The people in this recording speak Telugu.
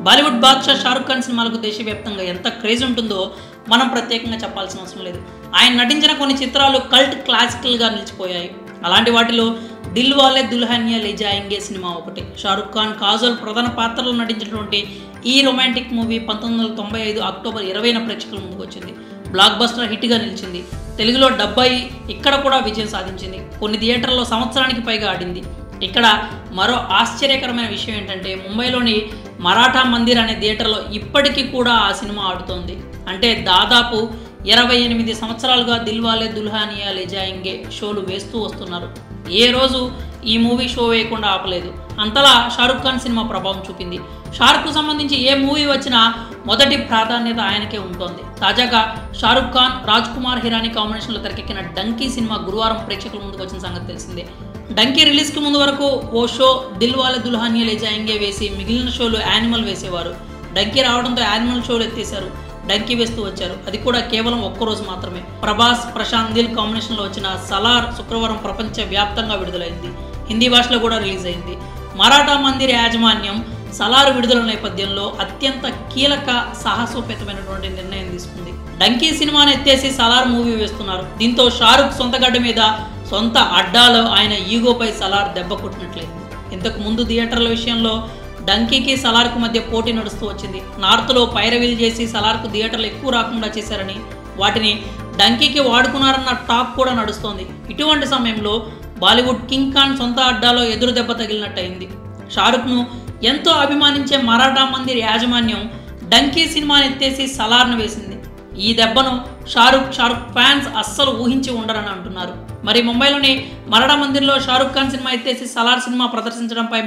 బాలీవుడ్ బాద్షా షారుఖ్ ఖాన్ సినిమాలకు దేశవ్యాప్తంగా ఎంత క్రేజ్ ఉంటుందో మనం ప్రత్యేకంగా చెప్పాల్సిన అవసరం లేదు. ఆయన నటించిన కొన్ని చిత్రాలు కల్ట్ క్లాసికల్గా నిలిచిపోయాయి. అలాంటి వాటిలో దిల్ వాలే దుల్హనియా లే జాయేంగే సినిమా ఒకటి. షారుఖ్ ఖాన్, కాజోల్ ప్రధాన పాత్రలో నటించినటువంటి ఈ రొమాంటిక్ మూవీ 1995 అక్టోబర్ 20న ప్రేక్షకుల ముందుకు వచ్చింది. బ్లాక్ బస్టర్ హిట్గా నిలిచింది. తెలుగులో 70 ఇక్కడ కూడా విజయం సాధించింది. కొన్ని థియేటర్లలో సంవత్సరానికి పైగా ఆడింది. ఇక్కడ మరో ఆశ్చర్యకరమైన విషయం ఏంటంటే ముంబైలోని మరాఠా మందిర్ అనే థియేటర్లో ఇప్పటికీ కూడా ఆ సినిమా ఆడుతోంది. అంటే దాదాపు 28 సంవత్సరాలుగా దిల్ వాలే దుల్హనియా లే జాయేంగే షోలు వేస్తూ వస్తున్నారు. ఏ రోజు ఈ మూవీ షో వేయకుండా ఆపలేదు. అంతలా షారుఖ్ ఖాన్ సినిమా ప్రభావం చూపింది. షారుఖ్కు సంబంధించి ఏ మూవీ వచ్చినా మొదటి ప్రాధాన్యత ఆయనకే ఉంటుంది. తాజాగా షారుఖ్ ఖాన్, రాజ్ కుమార్ హిరానీ కాంబినేషన్లో తెరకెక్కిన డంకీ సినిమా గురువారం ప్రేక్షకుల ముందుకు వచ్చిన సంగతి తెలిసిందే. డంకీ రిలీజ్కి ముందు వరకు ఓ షో దిల్ వాలే దుల్హనియా లే జాయేంగే వేసి మిగిలిన షోలు యానిమల్ వేసేవారు. డంకీ రావడంతో యానిమల్ షోలు ఎత్తేశారు. డంకీ వేస్తూ వచ్చారు. అది కూడా కేవలం ఒక్కరోజు మాత్రమే. ప్రభాస్, ప్రశాంత్ నీల్ కాంబినేషన్లో వచ్చిన సలార్ శుక్రవారం ప్రపంచ వ్యాప్తంగా విడుదలైంది. హిందీ భాషలో కూడా రిలీజ్ అయింది. మరాఠా మందిర్ యాజమాన్యం సలార్ విడుదల నేపథ్యంలో అత్యంత కీలక సాహసోపేతమైనటువంటి నిర్ణయం తీసుకుంది. డంకీ సినిమాను ఎత్తేసి సలార్ మూవీ వేస్తున్నారు. దీంతో షారుఖ్ సొంత గడ్డ మీద, సొంత అడ్డాలో ఆయన ఈగోపై సలార్ దెబ్బ కొట్టినట్లయింది. ఇంతకు ముందు థియేటర్ల విషయంలో డంకీకి సలార్కు మధ్య పోటీ నడుస్తూ వచ్చింది. నార్త్లో పైరవీలు చేసి సలార్కు థియేటర్లు ఎక్కువ రాకుండా చేశారని, వాటిని డంకీకి వాడుకున్నారన్న టాక్ కూడా నడుస్తోంది. ఇటువంటి సమయంలో బాలీవుడ్ కింగ్ ఖాన్ సొంత అడ్డాలో ఎదురు దెబ్బ తగిలినట్టయింది. షారుఖ్ను ఎంతో అభిమానించే మరాఠా మందిర్ యాజమాన్యం డంకీ సినిమాని ఎత్తేసి సలార్ను వేసింది. ఈ దెబ్బను షారుఖ్ ఫ్యాన్స్ అస్సలు ఊహించి ఉండరని అంటున్నారు. మరి ముంబైలోని మరాఠా మందిర్లో షారుఖ్ ఖాన్ సినిమా ఎత్తేసి సలార్ సినిమా ప్రదర్శించడంపై